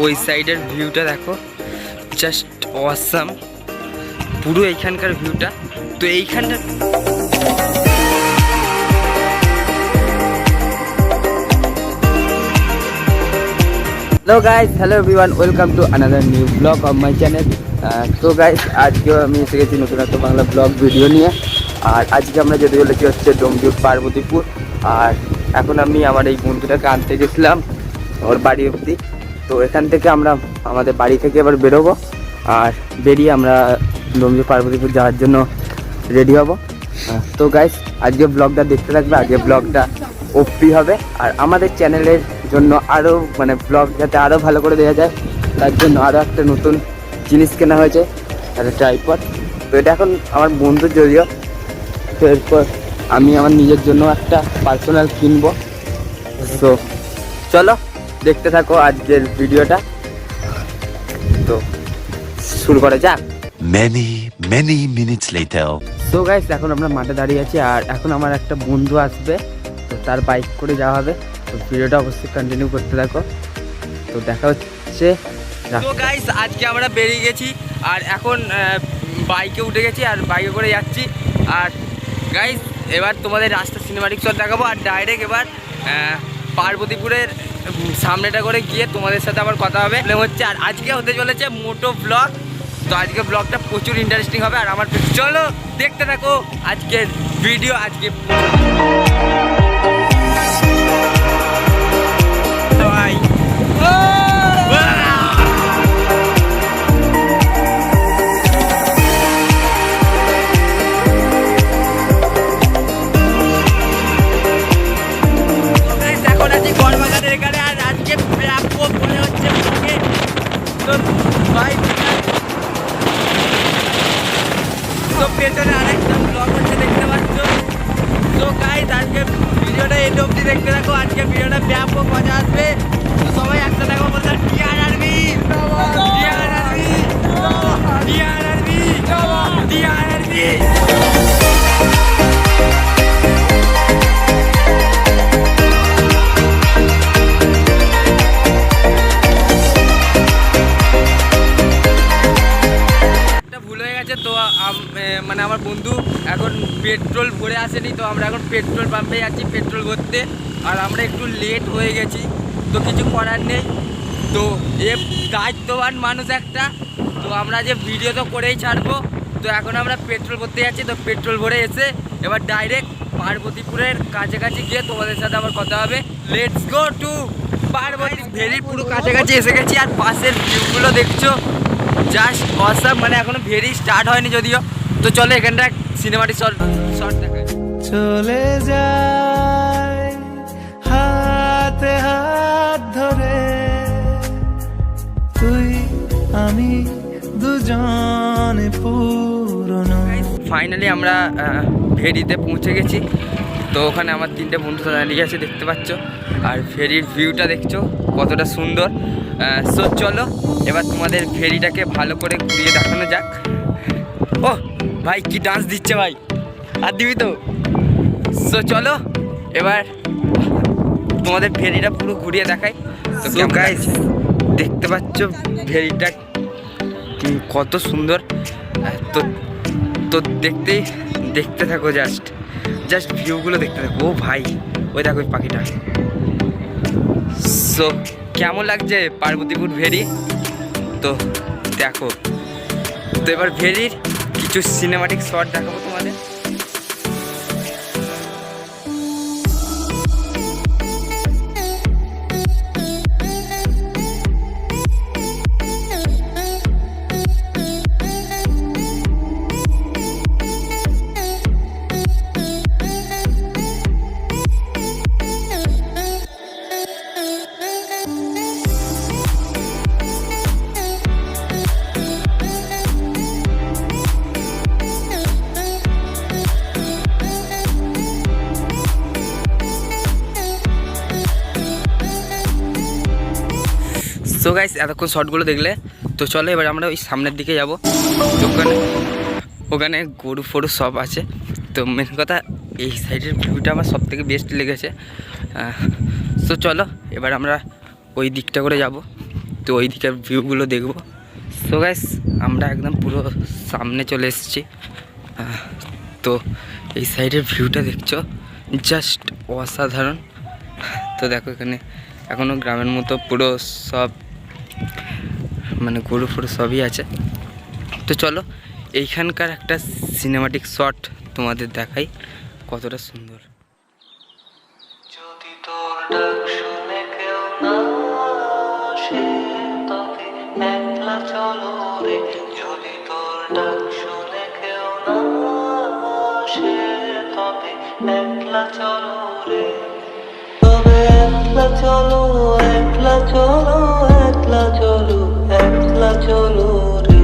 ওই সাইডের ভিউটা দেখো, জাস্ট অসাম পুরো এইখানকার ভিউটা। তো এইখানটা hello guys, hello everyone, welcome to another new blog of my channel. তো গাইস, আজকেও আমি এসে গেছি নতুন একটা বাংলা ব্লগ ভিডিও নিয়ে। আর আজকে আমরা যেতে চলেছি হচ্ছে ডোমজুর পার্বতীপুর। আর এখন আমি আমার এই বন্ধুটাকে আনতে গেছিলাম ওর বাড়ি অবধি। তো এখান থেকে আমরা আমাদের বাড়ি থেকে এবার বেরোবো, আর বেরিয়ে আমরা ডোমজুর পার্বতীপুর যাওয়ার জন্য রেডি হব। তো গাইস, আজকে ব্লগটা দেখতে থাকবে। আজকে ব্লগটা ওপি হবে, আর আমাদের চ্যানেলের জন্য আরও ব্লগ যাতে আরও ভালো করে দেওয়া যায়, তার জন্য আরও একটা নতুন জিনিস কেনা হয়েছে, একটা ট্রাইপড। তো এটা এখন আমার বন্ধুর যদিও, তো এরপর আমি আমার নিজের জন্য একটা পার্সোনাল কিনবো। তো চলো দেখতে থাকো আজকের ভিডিওটা। তো শুরু করা যাক। many minutes later. তো গাইস, এখন আমরা মাঠে দাঁড়িয়ে আছি, আর এখন আমার একটা বন্ধু আসবে, তো তার বাইক করে যাওয়া হবে। তো ভিডিওটা অবশ্যই কন্টিনিউ করতে থাকো। তো দেখা হচ্ছে। তো গাইস, আজকে আমরা বেরিয়ে গেছি, আর এখন বাইকে উঠে গেছি, আর বাইকে করে যাচ্ছি। আর গাইস, এবার তোমাদের রাস্তা সিনেমাটিক শট দেখাবো, আর ডাইরেক্ট এবার পার্বতীপুরের সামনেটা করে গিয়ে তোমাদের সাথে আবার কথা হবে হচ্ছে। আর আজকে হতে চলেছে মোটো ব্লগ। তো আজকে ব্লগটা প্রচুর ইন্টারেস্টিং হবে, আর আমার চলো দেখতে থাকো আজকের ভিডিও। আজকে এখন আছি গড়বাগানের এখানে, আর আজকে মনে হচ্ছে তো ভাই, তো পেছনে আরেকটা ব্লগ হচ্ছে দেখতে পাচ্ছ। তো গাইস, আজকে ভিডিওটা এই অবধি দেখতে থাকো। আজকে ভিডিওটা ব্যাপক মজা আসবে। তো সবাই একসাথে দেখো, বলতে টিআরআরবি টিআরআরবি টিআরআরবি টিআরআরবি। তো আমার বন্ধু এখন পেট্রোল ভরে আসেনি, তো আমরা এখন পেট্রোল পাম্পে যাচ্ছি পেট্রোল ভরতে। আর আমরা একটু লেট হয়ে গেছি, তো কিছু করার নেই। তো এ দায়িত্ববান মানুষ একটা, তো আমরা যে ভিডিও তো করেই ছাড়বো। তো এখন আমরা পেট্রোল ভরতে যাচ্ছি। তো পেট্রোল ভরে এসে এবার ডাইরেক্ট পার্বতীপুরের কাছাকাছি গিয়ে তোমাদের সাথে আবার কথা হবে। লেটস গো টু পার্বতী ভেরির পুরো কাছাকাছি এসে গেছি, আর পাশের ভিউগুলো দেখছো, জাস্ট অসাম। এখনো ভেরি স্টার্ট হয়নি যদিও। তো চলো এখানটা সিনেমাটিক শট দেখায়। চলে যায় হাতে হাত ধরে, তুই আমি দুজনে পুরনো। ফাইনালি আমরা ফেরিতে পৌঁছে গেছি। তো ওখানে আমার 3টে বন্ধু দাঁড়িয়ে আছে, দেখতে পাচ্ছ। আর ফেরির ভিউটা দেখছো কতটা সুন্দর। সো চলো এবার তোমাদের ফেরিটাকে ভালো করে ঘুরিয়ে দেখানো যাক। ও ভাই, কি ডান্স দিচ্ছে ভাই, আর দিবি তো? সো চলো এবার তোমাদের ফেরিটা পুরো ঘুরিয়ে দেখাই। তো গাইস, দেখতে পাচ্ছ ফেরিটা কত সুন্দর। তো তো দেখতে থাকো, জাস্ট ভিউগুলো দেখতে থাকো। ও ভাই, ওই দেখো ওই পাখিটা। সো কেমন লাগছে পার্বতীপুর ভেরি? তো দেখো, তো এবার ভেরির কিছু সিনেমাটিক শট দেখাবো তোমাদের। সো গাইস, এতক্ষণ শর্টগুলো দেখলে। তো চলো এবার আমরা ওই সামনের দিকে যাব। ওখানে গরু ফরু সব আছে। তো মেন কথা, এই সাইডের ভিউটা আমার সব থেকে বেস্ট লেগেছে। সো চলো এবার আমরা ওই দিকটা করে যাব। তো ওই দিকের ভিউগুলো দেখবো। সো গাইস আমরা একদম পুরো সামনে চলে এসেছি। তো এই সাইডের ভিউটা দেখছো, জাস্ট অসাধারণ। তো দেখো এখানে এখনও গ্রামের মতো পুরো সব মানে গরু ফরু সবই আছে। তো চলো এইখানকার একটা সিনেমাটিক শট তোমাদের দেখাই কতটা সুন্দর। যদি তোর ডাক শুনে কেউ না আসে তবে একলা চলো রে, যদি তোর ডাক শুনে কেউ না আসে তবে একলা চলো রে, তবে একলা চলো, একলা চলো, একলা চলো, একলা চলো রে,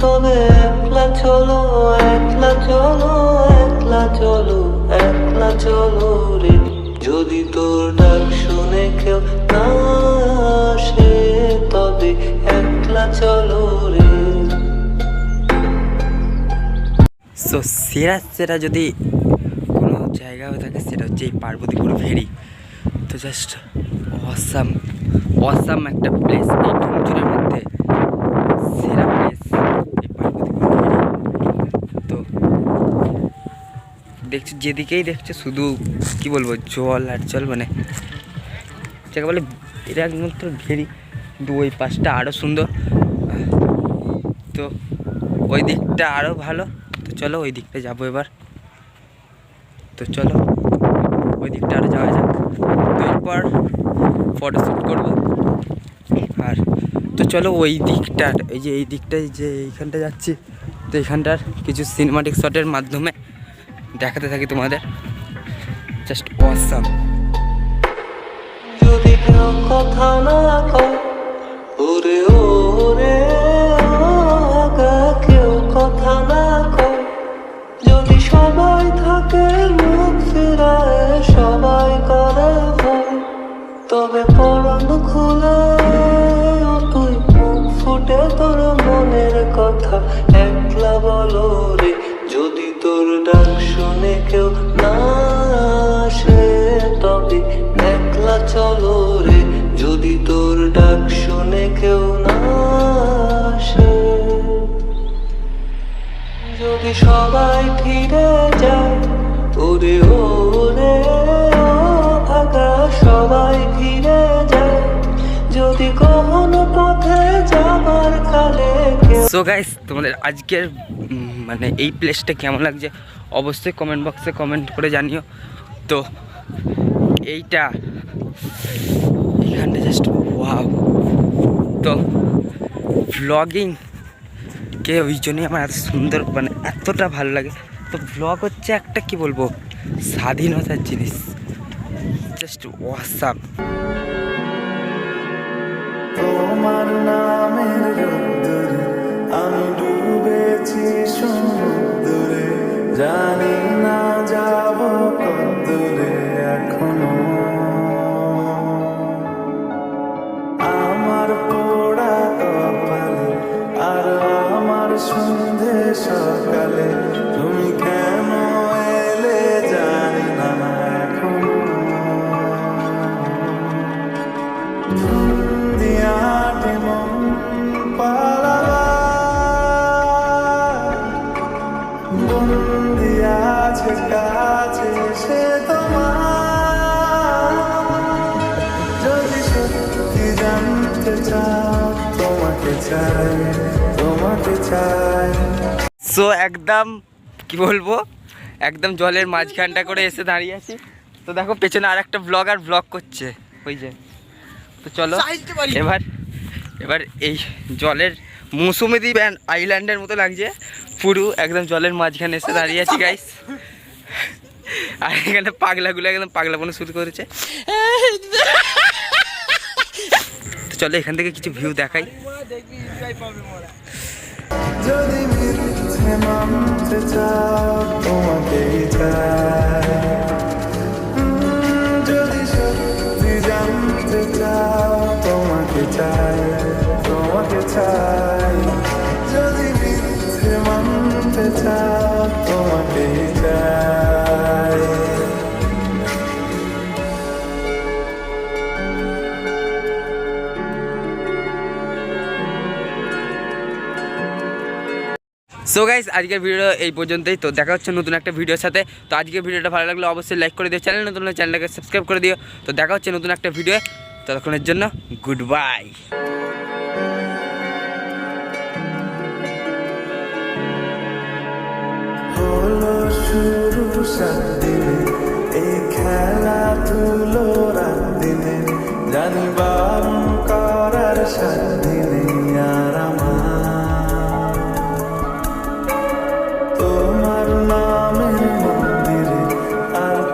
তবে একলা চলো, একলা চলো, একলা চলো, একলা চলো রে, যদি তোর ডাক শুনে কেউ না আসে তবে একলা চলো রে। সো সেরা যদি কোনো জায়গা হয়ে থাকে সেটা হচ্ছে এই পার্বতীপুর ভেড়ি। তো জাস্ট অসাম একটা প্লেস এই ডুমচুরের মধ্যে, সেরা প্লেস এই পার্বতীপুর ভেড়ি। তো দেখছো যেদিকেই দেখছো শুধু কি বলবো জল আর জল, মানে যাকে বলে এটা একমাত্র ভেড়ি, কিন্তু ওই পাশটা আরও সুন্দর। তো ওই দিকটা আরও ভালো। তো চলো ওই দিকটা যাবো এবার। তো চলো ওই দিকটা আরও যাওয়া যাক। তো এরপর ফটোশ্যুট করবো। আর তো চলো ওই দিকটার এই দিকটায় যে এইখানটা যাচ্ছি, তো এইখানটার কিছু সিনেমাটিক শটের মাধ্যমে দেখাতে থাকি তোমাদের, জাস্ট অসাম। যদি কেউ কথা না কয় ওরে ওরে আগা, কেউ কথা না কয়, যদি সবাই থাকে মুখ ফিরায়, সবাই করে ভয়, তবে পরাণ খুলে তুই মুখ ফুটে তোর মনের কথা একলা বলো রে, যদি তোর ডাক শুনে কেউ না আসে তবে একলা চলো রে, যদি তোর ডাক শুনে কেউ না আসে, যদি সবাই ফিরে যায় ওরে ওরে ও ভাগা, সবাই ফিরে যায়, যদি কখনো পথে যাবার কালে কেউ। সো গাইস তোমাদের আজকের মানে এই প্লেসটা কেমন লাগছে অবশ্যই কমেন্ট বক্সে কমেন্ট করে জানিও। তো এইখানটা জাস্ট ওয়াও। তো ভ্লগিং কে ওই জন্যই আমার এত সুন্দর, মানে এতটা ভালো লাগে। তো ভ্লগ হচ্ছে একটা কি বলবো স্বাধীনতার জিনিস, জাস্ট অসাম। তোমার নামের রোদ্দুরে আমি ডুবেছি সমুদ্রে, জানি না যাব কতদূরে এখনো, আমার পোড়া কপালে আর আমার সন্ধে সকালে তুমি কেন এলে জানি না এখনো, দিয়াটে মন পালালা বন্দি আছে কাছে সে তোমার, যদি সত্যি জানতে চাও তোমাকে চাই, তোমাকে চাই। সো একদম কি বলবো একদম জলের মাঝখানটা করে এসে দাঁড়িয়ে আছি। তো দেখো পেছনে আর একটা ব্লগার ব্লগ করছে ওই যে। তো চলো এবার এই জলের মৌসুমি দ্বীপ আইল্যান্ডের মতো লাগছে পুরো, একদম জলের মাঝখানে এসে দাঁড়িয়ে আছি গাইস। আর এখানে পাগলাগুলো একদম পাগলাপনো শুরু করেছে। তো চলো এখান থেকে কিছু ভিউ দেখাই। যদি মিথ্যে মানতে চাও তোমাকেই চাই, যদি সত্যি জানতে চাও তোমাকে চাই, তোমাকে চাই, যদি মিথ্যে মানতে চাও তোমাকেই চাই। সো গাইস আজকের ভিডিও এই পর্যন্তই। তো দেখা হচ্ছে নতুন একটা ভিডিওর সাথে। তো আজকের ভিডিওটা ভালো লাগলে অবশ্যই লাইক করে দিও, চ্যানেল নতুন হলে চ্যানেলটাকে সাবস্ক্রাইব করে দিও। তো দেখা হচ্ছে নতুন একটা ভিডিও, ততক্ষণের জন্য গুড বাই। হলো শুরু সাত দিনে এই খেলাধুলো রাত দিনে, জানি বারণ করার সাত